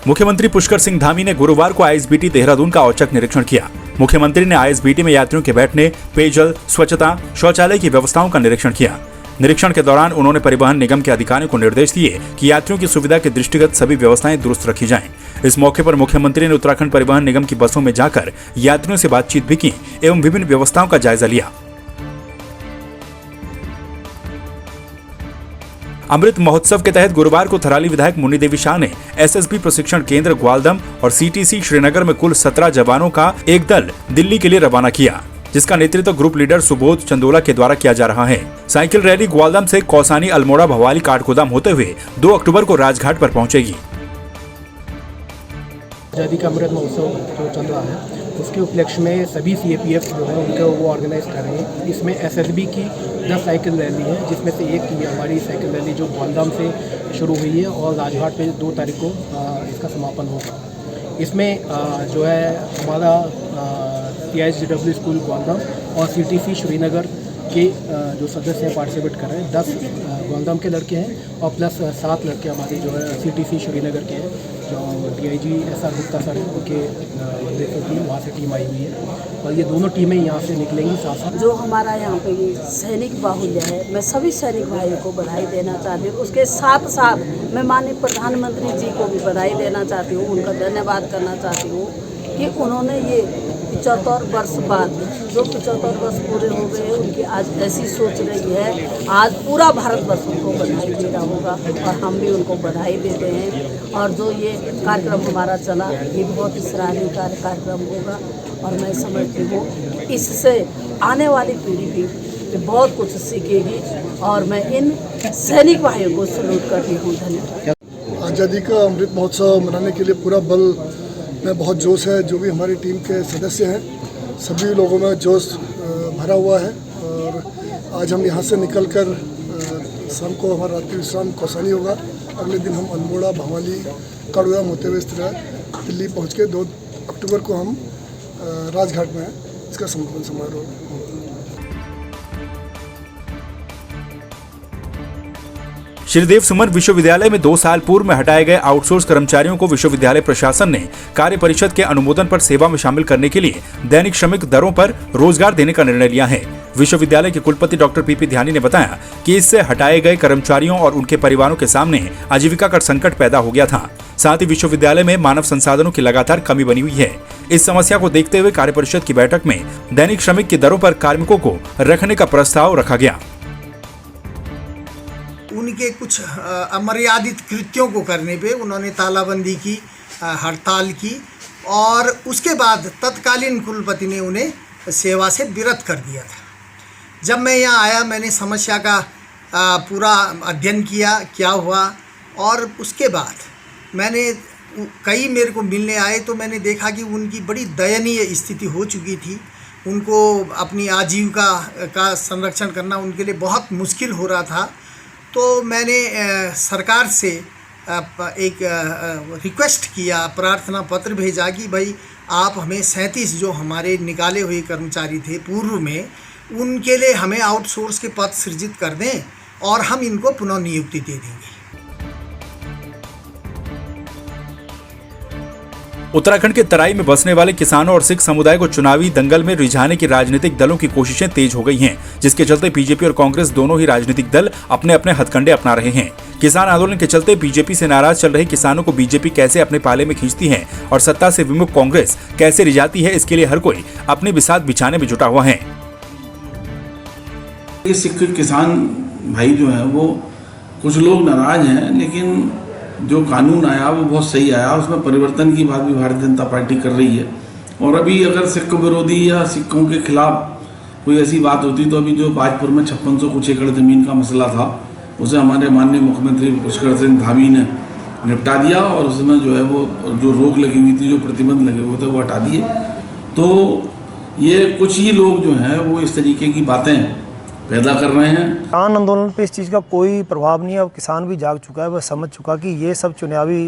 मुख्यमंत्री पुष्कर सिंह धामी ने गुरुवार को आईएसबीटी देहरादून का औचक निरीक्षण किया। मुख्यमंत्री ने आईएसबीटी में यात्रियों के बैठने, पेयजल, स्वच्छता, शौचालय की व्यवस्थाओं का निरीक्षण किया। निरीक्षण के दौरान उन्होंने परिवहन निगम के अधिकारियों को निर्देश दिए कि यात्रियों की सुविधा के दृष्टिगत सभी व्यवस्थाएं दुरुस्त रखी जाएं। इस मौके पर मुख्यमंत्री ने उत्तराखंड परिवहन निगम की बसों में जाकर यात्रियों से बातचीत भी की एवं विभिन्न व्यवस्थाओं का जायजा लिया। अमृत महोत्सव के तहत गुरुवार को थराली विधायक मुन्नी देवी शाह ने एसएसबी प्रशिक्षण केंद्र ग्वालदम और सीटीसी श्रीनगर में कुल 17 जवानों का एक दल दिल्ली के लिए रवाना किया, जिसका नेतृत्व ग्रुप लीडर सुबोध चंदोला के द्वारा किया जा रहा है। साइकिल रैली ग्वालदम से कौसानी, अल्मोड़ा, भवाली, काठगोदाम होते हुए 2 अक्टूबर को राजघाट पर पहुंचेगी। आज़ादी का अमृत महोत्सव जो चल रहा है उसके उपलक्ष्य में सभी सीएपीएफ जो है उनको वो ऑर्गेनाइज कर रहे हैं। इसमें एसएसबी की 10 साइकिल रैली है, जिसमें से एक की हमारी साइकिल रैली जो ग्वालदम से शुरू हुई है और राजघाट पे 2 तारीख को इसका समापन होगा। इसमें जो है हमारा TISGW स्कूल ग्वालदम और CTC श्रीनगर के जो सदस्य हैं पार्टिसिपेट कर रहे हैं। 10 ग्वालदम के लड़के हैं और प्लस 7 लड़के हमारे जो है CTC श्रीनगर के हैं, जो DIG SR गुप्ता सर हैं, उनके टीम वहाँ से टीम आई हुई है और ये दोनों टीमें यहाँ से निकलेंगी साथ साथ। जो हमारा यहाँ पे ये सैनिक बाहुल्य है, मैं सभी सैनिक भाइयों को बधाई देना चाहती हूँ। उसके साथ साथ मैं माननीय प्रधानमंत्री जी को भी बधाई देना चाहती हूँ, उनका धन्यवाद करना चाहती हूँ कि उन्होंने ये 75 वर्ष बाद जो 75 वर्ष पूरे हो गए उनकी आज ऐसी सोच रही है। आज पूरा भारतवर्ष उनको बधाई दे रहा होगा और हम भी उनको बधाई देते हैं। और जो ये कार्यक्रम हमारा चला ये बहुत ही सराहनीय कार्यक्रम होगा और मैं समझती हूँ इससे आने वाली पीढ़ी भी बहुत कुछ सीखेगी और मैं इन सैनिक भाइयों को सैल्यूट करती हूँ। धन्यवाद। आज़ादी का अमृत महोत्सव मनाने के लिए पूरा बल में बहुत जोश है। जो भी हमारी टीम के सदस्य हैं सभी लोगों में जोश भरा हुआ है और आज हम यहाँ से निकलकर शाम को हमारा रात्रि विश्राम कौसानी होगा। अगले दिन हम अल्मोड़ा, भवाली, काठगोदाम होते हुए इस तरह दिल्ली पहुँच के 2 अक्टूबर को हम राजघाट में इसका समापन समारोह होगा। श्रीदेव सुमन विश्वविद्यालय में 2 साल पूर्व में हटाए गए आउटसोर्स कर्मचारियों को विश्वविद्यालय प्रशासन ने कार्य परिषद के अनुमोदन पर सेवा में शामिल करने के लिए दैनिक श्रमिक दरों पर रोजगार देने का निर्णय लिया है। विश्वविद्यालय के कुलपति डॉक्टर पीपी ध्यानी ने बताया कि इससे हटाए गए कर्मचारियों और उनके परिवारों के सामने आजीविका का संकट पैदा हो गया था। साथ ही विश्वविद्यालय में मानव संसाधनों की लगातार कमी बनी हुई है। इस समस्या को देखते हुए कार्य परिषद की बैठक में दैनिक श्रमिक की दरों पर कार्मिकों को रखने का प्रस्ताव रखा गया। उनके कुछ अमर्यादित कृत्यों को करने पे उन्होंने तालाबंदी की, हड़ताल की और उसके बाद तत्कालीन कुलपति ने उन्हें सेवा से विरत कर दिया था। जब मैं यहाँ आया मैंने समस्या का पूरा अध्ययन किया क्या हुआ और उसके बाद मैंने कई मेरे को मिलने आए तो मैंने देखा कि उनकी बड़ी दयनीय स्थिति हो चुकी थी। उनको अपनी आजीविका का संरक्षण करना उनके लिए बहुत मुश्किल हो रहा था। तो मैंने सरकार से एक रिक्वेस्ट किया, प्रार्थना पत्र भेजा कि भाई आप हमें 37 जो हमारे निकाले हुए कर्मचारी थे पूर्व में उनके लिए हमें आउटसोर्स के पद सृजित कर दें और हम इनको पुनः नियुक्ति दे देंगे। उत्तराखंड के तराई में बसने वाले किसानों और सिख समुदाय को चुनावी दंगल में रिझाने की राजनीतिक दलों की कोशिशें तेज हो गई हैं, जिसके चलते बीजेपी और कांग्रेस दोनों ही राजनीतिक दल अपने अपने हथकंडे अपना रहे हैं। किसान आंदोलन के चलते बीजेपी से नाराज चल रहे किसानों को बीजेपी कैसे अपने पाले में खींचती है और सत्ता से विमुख कांग्रेस कैसे रिझाती है, इसके लिए हर कोई अपनी बिसात बिछाने में जुटा हुआ है। सिख किसान भाई जो है वो कुछ लोग नाराज हैं, लेकिन जो कानून आया वो बहुत सही आया। उसमें परिवर्तन की बात भी भारतीय जनता पार्टी कर रही है और अभी अगर सिख विरोधी या सिखों के खिलाफ कोई ऐसी बात होती तो अभी जो बाजपुर में 5600 कुछ एकड़ ज़मीन का मसला था उसे हमारे माननीय मुख्यमंत्री पुष्कर सिंह धामी ने निपटा दिया और उसमें जो है वो जो रोक लगी हुई थी, जो प्रतिबंध लगे हुए थे वो हटा दिए। तो ये कुछ ही लोग जो हैं वो इस तरीके की बातें पैदा कर रहे हैं। किसान आंदोलन पे इस चीज़ का कोई प्रभाव नहीं है। अब किसान भी जाग चुका है, वह समझ चुका कि ये सब चुनावी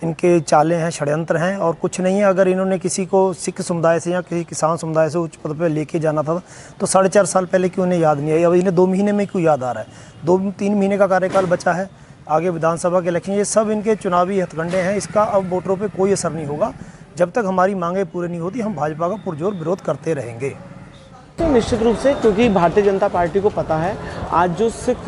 इनके चालें हैं, षड्यंत्र हैं और कुछ नहीं है। अगर इन्होंने किसी को सिख समुदाय से या किसी किसान समुदाय से उच्च पद पर लेके जाना था तो 4.5 साल पहले क्यों उन्हें याद नहीं आई। अब इन्हें 2 महीने में क्यों याद आ रहा है। 2-3 महीने का कार्यकाल बचा है, आगे विधानसभा के इलेक्शन, ये सब इनके चुनावी हथकंडे हैं। इसका अब वोटरों पे कोई असर नहीं होगा। जब तक हमारी मांगें पूरी नहीं होती, हम भाजपा का पुरजोर विरोध करते रहेंगे। तो निश्चित रूप से, क्योंकि भारतीय जनता पार्टी को पता है आज जो सिख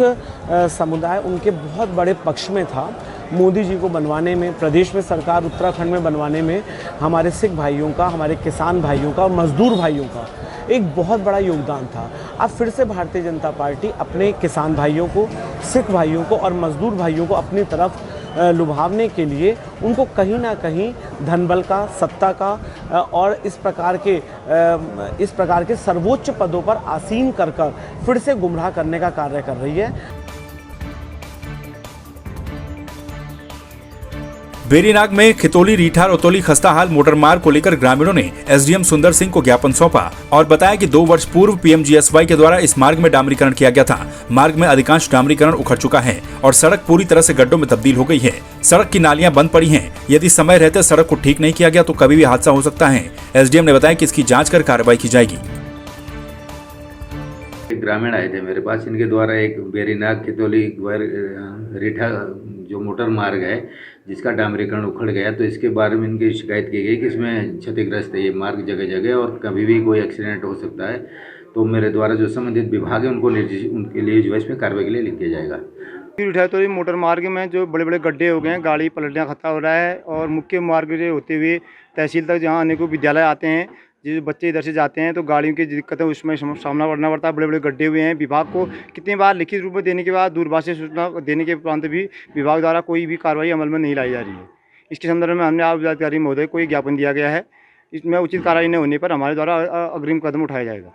समुदाय उनके बहुत बड़े पक्ष में था, मोदी जी को बनवाने में, प्रदेश में सरकार उत्तराखंड में बनवाने में हमारे सिख भाइयों का, हमारे किसान भाइयों का और मजदूर भाइयों का एक बहुत बड़ा योगदान था। अब फिर से भारतीय जनता पार्टी अपने किसान भाइयों को, सिख भाइयों को और मजदूर भाइयों को अपनी तरफ लुभावने के लिए उनको कहीं ना कहीं धनबल का, सत्ता का और इस प्रकार के सर्वोच्च पदों पर आसीन कर फिर से गुमराह करने का कार्य कर रही है। बेरीनाग में खितौली रीठा रतौली खस्ता हाल मोटर मार्ग को लेकर ग्रामीणों ने एसडीएम सुंदर सिंह को ज्ञापन सौंपा और बताया कि 2 वर्ष पूर्व पीएमजीएसवाई के द्वारा इस मार्ग में डामरीकरण किया गया था। मार्ग में अधिकांश डामरीकरण उखड़ चुका है और सड़क पूरी तरह से गड्ढों में तब्दील हो गई है। सड़क की नालियां बंद पड़ी हैं। यदि समय रहते सड़क को ठीक नहीं किया गया तो कभी भी हादसा हो सकता है। एसडीएम ने बताया कि इसकी जाँच कर कार्रवाई की जाएगी। ग्रामीण आए थे मेरे पास, इनके द्वारा एक बेरीनाग खितौली रीठा जो मोटर मार्ग है जिसका डामरीकरण उखड़ गया, तो इसके बारे में इनकी शिकायत की गई कि इसमें क्षतिग्रस्त है ये मार्ग जगह जगह और कभी भी कोई एक्सीडेंट हो सकता है। तो मेरे द्वारा जो संबंधित विभाग है उनके लिए जो है इसमें कार्रवाई के लिए लिख दिया जाएगा। रीठा तो मोटर मार्ग में जो बड़े बड़े गड्ढे हो गए हैं, गाड़ी पलटने का खतरा हो रहा है और मुख्य मार्ग से होते हुए तहसील तक जहाँ अनेकों विद्यालय आते हैं, जो बच्चे इधर से जाते हैं तो गाड़ियों की दिक्कत है, उसमें सामना करना पड़ता है। बड़े बड़े गड्ढे हुए हैं। विभाग को कितनी बार लिखित रूप में देने के बाद, दूरभाष से सूचना देने के उपरांत भी विभाग द्वारा कोई भी कार्रवाई अमल में नहीं लाई जा रही है। इसके संदर्भ में हमने आप जिलाधिकारी महोदय को एक ज्ञापन दिया गया है। इसमें उचित कार्रवाई न होने पर हमारे द्वारा अग्रिम कदम उठाया जाएगा।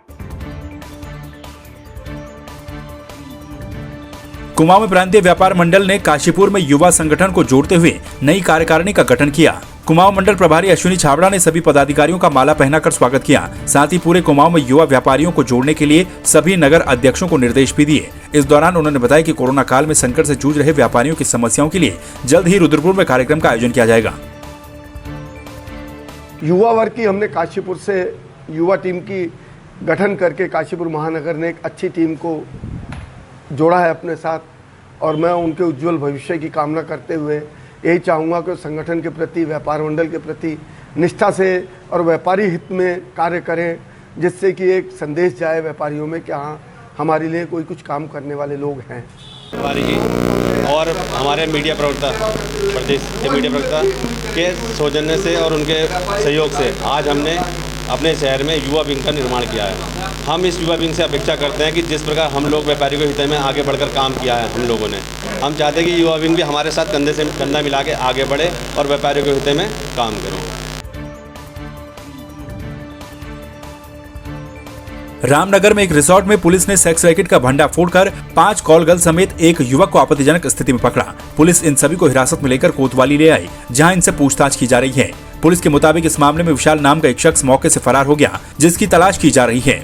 कुमाऊं में प्रांतीय व्यापार मंडल ने काशीपुर में युवा संगठन को जोड़ते हुए नई कार्यकारिणी का गठन किया। कुमाऊं मंडल प्रभारी अश्विनी छाबड़ा ने सभी पदाधिकारियों का माला पहनाकर स्वागत किया। साथ ही पूरे कुमाऊं में युवा व्यापारियों को जोड़ने के लिए सभी नगर अध्यक्षों को निर्देश भी दिए। इस दौरान उन्होंने बताया कि कोरोना काल में संकट से जूझ रहे व्यापारियों की समस्याओं के लिए जल्द ही रुद्रपुर में कार्यक्रम का आयोजन किया जाएगा। युवा वर्ग की हमने काशीपुर से युवा टीम की गठन करके काशीपुर महानगर ने एक अच्छी टीम को जोड़ा है अपने साथ और मैं उनके उज्जवल भविष्य की कामना करते हुए यही चाहूँगा कि संगठन के प्रति, व्यापार मंडल के प्रति निष्ठा से और व्यापारी हित में कार्य करें, जिससे कि एक संदेश जाए व्यापारियों में कि हाँ, हमारे लिए कोई कुछ काम करने वाले लोग हैं। तिवारी जी और हमारे मीडिया प्रवक्ता, प्रदेश के मीडिया प्रवक्ता के सौजन्य से और उनके सहयोग से आज हमने अपने शहर में युवा विंग का निर्माण किया है। हम इस युवा विंग से अपेक्षा करते हैं कि जिस प्रकार हम लोग व्यापारियों के हित में आगे बढ़कर काम किया है हम लोगों ने, हम चाहते हैं कि युवा विंग भी हमारे साथ कंधे से कंधा मिला के आगे बढ़े और व्यापारियों के हित में काम करें। रामनगर में एक रिसोर्ट में पुलिस ने सेक्स रैकेट का भंडाफोड़ कर 5 कॉल गर्ल समेत एक युवक को आपत्तिजनक स्थिति में पकड़ा। पुलिस इन सभी को हिरासत में लेकर कोतवाली ले आई, जहां इनसे पूछताछ की जा रही है। पुलिस के मुताबिक इस मामले में विशाल नाम का एक शख्स मौके से फरार हो गया, जिसकी तलाश की जा रही है।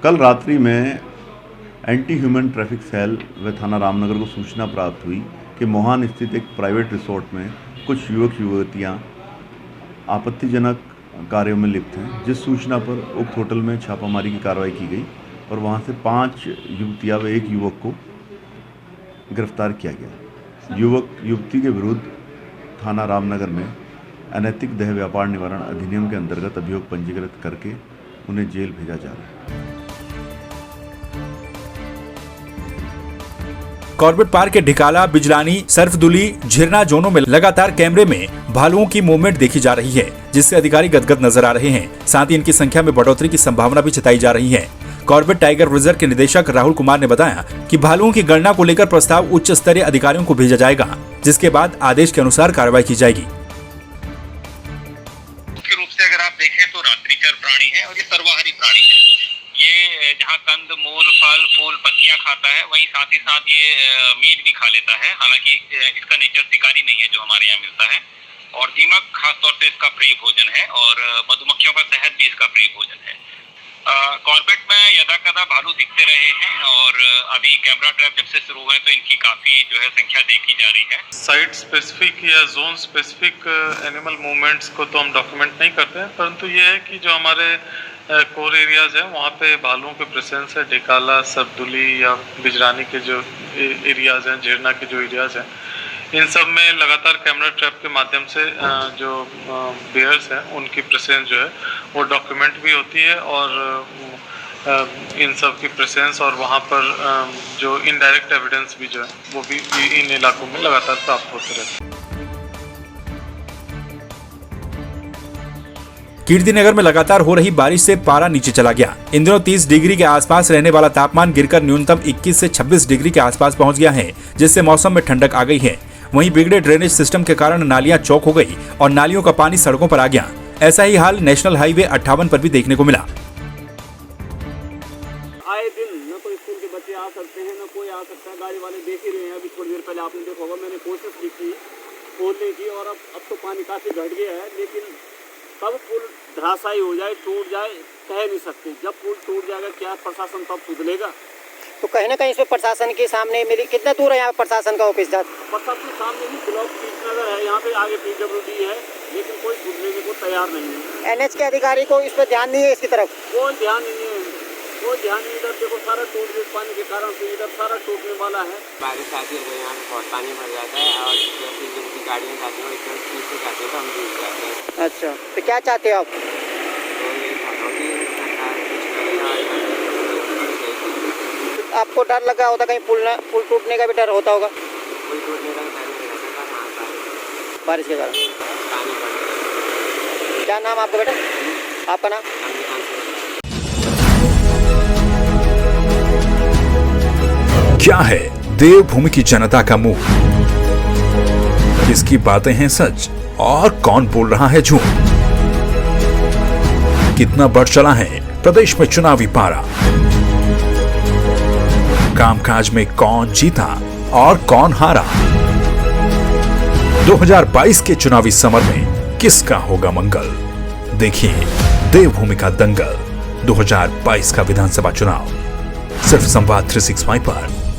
कल रात्रि में एंटी ह्यूमन ट्रैफिक सेल व थाना रामनगर को सूचना प्राप्त हुई कि मोहान स्थित एक प्राइवेट रिसोर्ट में कुछ युवक युवतियां आपत्तिजनक कार्यों में लिप्त हैं। जिस सूचना पर उक्त होटल में छापामारी की कार्रवाई की गई और वहां से 5 युवतियां व 1 युवक को गिरफ्तार किया गया। युवक युवती के विरुद्ध थाना रामनगर में अनैतिक देह व्यापार निवारण अधिनियम के अंतर्गत अभियोग पंजीकृत करके उन्हें जेल भेजा जा रहा है। कॉर्बेट पार्क के ढिकाला, बिजलानी, सर्फदुली, झिरना जोनों में लगातार कैमरे में भालुओं की मूवमेंट देखी जा रही है, जिससे अधिकारी गदगद नजर आ रहे हैं। साथ ही इनकी संख्या में बढ़ोतरी की संभावना भी जताई जा रही है। कॉर्बेट टाइगर रिजर्व के निदेशक राहुल कुमार ने बताया कि भालुओं की गणना को लेकर प्रस्ताव उच्च स्तरीय अधिकारियों को भेजा जाएगा, जिसके बाद आदेश के अनुसार कार्रवाई की जाएगी। मुख्य रूप से अगर आप देखें तो रात्रिचर प्राणी है और ये सर्वाहारी प्राणी है। ये जहाँ कंद, मूल, फल, फूल, पत्तियां खाता है, वहीं साथ ही साथ ये मीट भी खा लेता है। हालांकि इसका नेचर शिकारी नहीं है जो हमारे यहाँ मिलता है। और दीमक खासतौर से इसका प्रिय भोजन है और मधुमक्खियों का शहद भी इसका प्रिय भोजन है। कॉर्बेट में यदाकदा भालू दिखते रहे हैं और अभी कैमरा ट्रैप जब से शुरू हुए तो इनकी काफी जो है संख्या देखी जा रही है। साइट स्पेसिफिक या जोन स्पेसिफिक एनिमल मूवमेंट्स को तो हम डॉक्यूमेंट नहीं करते हैं, परंतु ये है कि जो हमारे कोर एरियाज है वहाँ पे भालुओं के प्रेजेंस है। ढिकाला, सर्फदुली या बिजरानी के जो एरियाज़ हैं, झीरना के जो एरियाज़ हैं, इन सब में लगातार कैमरा ट्रैप के माध्यम से जो बेयर्स हैं उनकी प्रेजेंस जो है वो डॉक्यूमेंट भी होती है और इन सब की प्रेजेंस और वहाँ पर जो इनडायरेक्ट एविडेंस भी जो है वो भी इन इलाकों में लगातार प्राप्त होते रहते हैं। कीर्तिनगर में लगातार हो रही बारिश से पारा नीचे चला गया। इन दिनों 30 डिग्री के आसपास रहने वाला तापमान गिरकर न्यूनतम 21 से 26 डिग्री के आसपास पहुंच गया है, जिससे मौसम में ठंडक आ गई है। वहीं बिगड़े ड्रेनेज सिस्टम के कारण नालियां चौक हो गई और नालियों का पानी सड़कों पर आ गया। ऐसा ही हाल नेशनल हाईवे 58 पर भी देखने को मिला। आए दिन न तो स्कूल के बच्चे आ सकते हैं, न कोई आ सकता है। गाड़ी वाले देख ही रहे हैं। अभी थोड़ी देर पहले आपने देखा होगा, मैंने कोशिश भी की खोलने की और अब तो पानी काफ़ी घट गया है, लेकिन तब पुल धराशायी हो जाए, टूट जाए, कह नहीं सकते। जब पुल टूट जाएगा क्या प्रशासन तब सुधरेगा? तो कहीं ना कहीं इस पर प्रशासन के सामने मिली। कितना दूर है यहाँ प्रशासन का ऑफिस? प्रशासन के सामने ही ब्लॉक कीर्तिनगर है, यहाँ पे आगे PWD है, लेकिन कोई सुधरने को तैयार नहीं है। NH के अधिकारी को इस पर ध्यान नहीं है, इसकी तरफ कोई ध्यान नहीं है, कोई ध्यान नहीं। इधर देखो सारा टूट गया पानी के कारण से, इधर सारा टूटने वाला है। बारिश आती है तो यहाँ पे बहुत पानी भर जाता है और जैसे जिनकी गाड़ियाँ जाती हैं इतना स्पीड से जाते हैं तो हम डूब जाते हैं। अच्छा, तो क्या चाहते हो आप? तो ये चाहता हूँ कि सरकार कुछ करे और आपको डर लगा होता कहीं पुल टूटने का भी डर होता होगा? पुल टूटने का डर नहीं रहता था बारिश के कारण पानी भर। क्या नाम आपका बेटा? आपका नाम? क्या है देवभूमि की जनता का मुंह? किसकी बातें हैं सच और कौन बोल रहा है झूठ? कितना बढ़ चला है प्रदेश में चुनावी पारा? कामकाज में कौन जीता और कौन हारा? 2022 के चुनावी समर में किसका होगा मंगल? देखिए देवभूमि का दंगल 2022 का विधानसभा चुनाव सिर्फ संवाद 365 पर।